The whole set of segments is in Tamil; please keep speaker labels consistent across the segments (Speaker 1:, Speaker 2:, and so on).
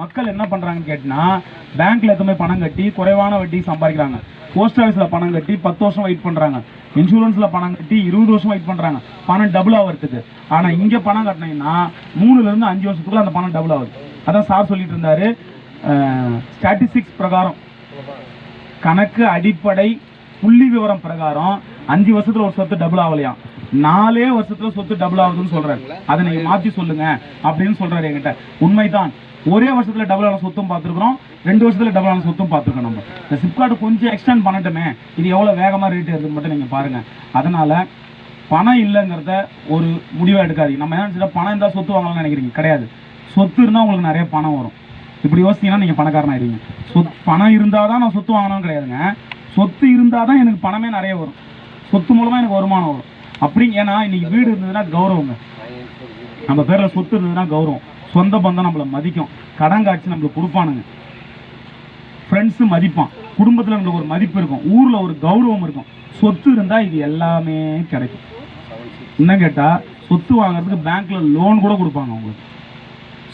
Speaker 1: மக்கள் என்ன பண்றாங்கன்னு கேட்டினா பேங்க்ல எதுவுமே பணம் கட்டி குறைவான வட்டி சம்பாதிக்கிறாங்க. போஸ்ட் ஆஃபீஸ்ல பணம் கட்டி 10 வருஷம் வெயிட் பண்றாங்க. இன்சூரன்ஸ்ல பணம் கட்டி 20 வருஷம் வெயிட் பண்றாங்க பணம் டபுள் ஆகிறதுக்கு. ஆனா இங்க பணம் கட்டினீங்கன்னா 3 இருந்து 5 வருஷத்துக்குள்ள அந்த பணம் டபுள் ஆகுது. அதான் சார் சொல்லிட்டு இருந்தாரு. ஸ்டாட்டிஸ்டிக்ஸ் பிரகாரம், கணக்கு அடிப்படை புள்ளி விவரம் பிரகாரம் 5 வருஷத்துல ஒரு சொத்து டபுள் ஆகலையாம், 4 வருஷத்துல சொத்து டபுள் ஆகுதுன்னு சொல்றாரு. அதை நீங்க மாத்தி சொல்லுங்க அப்படின்னு சொல்றாரு என்கிட்ட. உண்மைதான், ஒரே வருஷத்துல டபுள் ஆன சொத்தும் பார்த்துருக்கோம், 2 வருஷத்துல டபுள் ஆன சொத்தும் பார்த்துருக்கோம். நம்ம இந்த சிப்கார்டு கொஞ்சம் எக்ஸ்டெண்ட் பண்ணட்டுமே, இது எவ்வளவு வேகமா ரேட் இருக்குன்னு மட்டும் நீங்க பாருங்க. அதனால பணம் இல்லைங்கிறத ஒரு முடிவை எடுக்காதீங்க. நம்ம என்ன பணம் இருந்தால் சொத்து வாங்கலாம்னு நினைக்கிறீங்க, கிடையாது. சொத்து இருந்தால் உங்களுக்கு நிறைய பணம் வரும். இப்படி யோசிச்சீங்கன்னா நீங்கள் பணக்காரன் ஆயிடுவீங்க. பணம் இருந்தால் தான் நான் சொத்து வாங்கணும்னு கிடையாதுங்க. சொத்து இருந்தால் தான் எனக்கு பணமே நிறைய வரும், சொத்து மூலமாக எனக்கு வருமானம் வரும். அப்படி ஏன்னா இன்னைக்கு வீடு இருந்ததுன்னா கௌரவங்க, நம்ம பேரில் சொத்து இருந்ததுன்னா கௌரவம், சொந்த பந்தம் நம்மளை மதிக்கும், கடன் காட்சி நம்மளுக்கு கொடுப்பானுங்க, ஃப்ரெண்ட்ஸு மதிப்பான், குடும்பத்தில் நம்மளுக்கு ஒரு மதிப்பு இருக்கும், ஊரில் ஒரு கௌரவம் இருக்கும். சொத்து இருந்தால் இது எல்லாமே கிடைக்கும். என்ன கேட்டால் சொத்து வாங்குறதுக்கு பேங்க்ல லோன் கூட கொடுப்பாங்க உங்களுக்கு.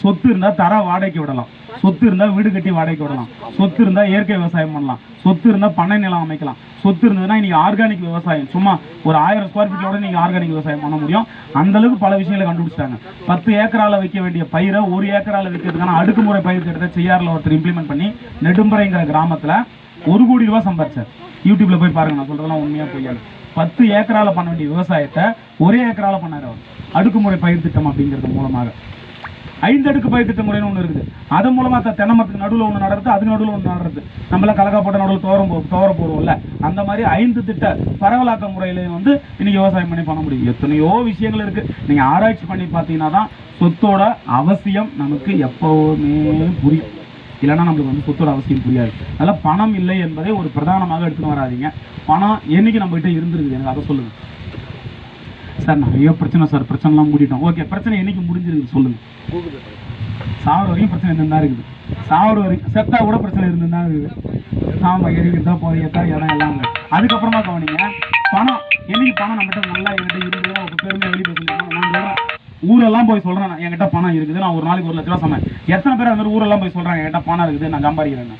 Speaker 1: சொத்து இருந்தால் தர வாடகைக்கு விடலாம், சொத்து இருந்தால் வீடு கட்டி வாடகைக்கு விடலாம், சொத்து இருந்தால் இயற்கை விவசாயம் பண்ணலாம், சொத்து இருந்தால் பண்ணை நிலம் அமைக்கலாம், சொத்து இருந்ததுன்னா இன்னைக்கு ஆர்கானிக் விவசாயம் சும்மா ஒரு 1000 ஸ்கொயர் ஃபீட்டோட நீங்கள் ஆர்கானிக் விவசாயம் பண்ண முடியும். அந்த அளவுக்கு பல விஷயங்களை கண்டுபிடிச்சிட்டாங்க. 10 ஏக்கரால வைக்க வேண்டிய பயிரை 1 ஏக்கரால வைக்கிறதுக்கான அடுக்குமுறை பயிர் திட்டத்தை செய்யாறுல ஒருத்தர் இம்ப்ளிமெண்ட் பண்ணி நெடும்பறைங்கிற கிராமத்தில் 1 கோடி ரூபாய் சம்பாதிச்சார். யூடியூப்ல போய் பாருங்க, நான் சொல்றதெல்லாம் உண்மையா பொய்யாது. 10 ஏக்கரால பண்ண வேண்டிய விவசாயத்தை 1 ஏக்கரால பண்ணாரு அவர், அடுக்குமுறை பயிர் திட்டம் அப்படிங்கிறது மூலமாக. 5 அடுக்கு பயிர் திட்ட முறைன்னு ஒன்று இருக்குது. அதன் மூலமா தென்னை மரத்துக்கு நடுவில் ஒன்று நடுறது, அதுக்கு நடுவில் ஒன்று நடுறது. நம்மள கலக்கா போட்ட நடுவில் துவர போடுவோம்ல, அந்த மாதிரி 5 திட்ட பரவலாக்க முறையிலையும் இன்னைக்கு விவசாயம் பண்ண முடியும். எத்தனையோ விஷயங்கள் இருக்கு. நீங்க ஆராய்ச்சி பண்ணி பார்த்தீங்கன்னா தான் சொத்தோட அவசியம் நமக்கு எப்பவுமே புரியும். இல்லைன்னா நம்மளுக்கு சொத்தோட அவசியம் புரியாது. அதனால பணம் இல்லை என்பதை ஒரு பிரதானமாக எடுத்துன்னு வராதிங்க. பணம் என்னைக்கு நம்ம கிட்ட இருந்திருக்குது, எனக்கு அதை சொல்லுங்க. சார் நிறைய பிரச்சனை சார், பிரச்சனைலாம் மூடிட்டோம். ஓகே, பிரச்சனை என்னைக்கு முடிஞ்சிருக்கு சொல்லுங்க. சாவர வரைக்கும் பிரச்சனை இருந்துதான் இருக்குது, சாவர வரைக்கும் செத்தா கூட பிரச்சனை இருந்துதான் இருக்குது. ஆமா, எரிக்கிறதா போதையத்தா இடம் எல்லாம் இல்லை. அதுக்கப்புறமா கவனிங்க, பணம் என்னைக்கு பணம் நம்மகிட்ட நல்லா என்கிட்ட இருக்குதுன்னா ஒரு பெருமையை வெளியே சொல்லிருக்கோம். ஊரெல்லாம் போய் சொல்றேன் என்கிட்ட பணம் இருக்குது, நான் ஒரு நாளைக்கு 1 லட்ச ரூபா சொன்னேன். எத்தனை பேர் அந்த மாதிரி ஊரெல்லாம் போய் சொல்றாங்க என்கிட்ட பணம் இருக்குது, நான் சம்பாதிக்கிறேன்னு?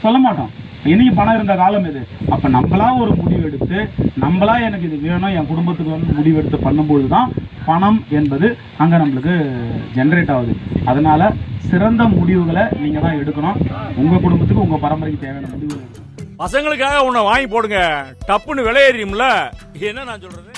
Speaker 1: சொல்ல மாட்டோம். என்னைக்கு பணம் இருந்த காலம் இது. அப்ப நம்மளா ஒரு முடிவு எடுத்து, நம்மளா எனக்கு இது வேணும் என் குடும்பத்துக்கு முடிவு எடுத்து பண்ணும்போது தான் பணம் என்பது அங்க நம்மளுக்கு ஜென்ரேட் ஆகுது. அதனால சிறந்த முடிவுகளை நீங்க தான் எடுக்கணும். உங்க குடும்பத்துக்கு உங்க பரம்பரைக்கு தேவையான முடிவுகள்.
Speaker 2: பசங்களுக்காக உன்னை வாங்கி போடுங்க, டப்புன்னு விலையேறியும்ல, என்ன நான் சொல்றது.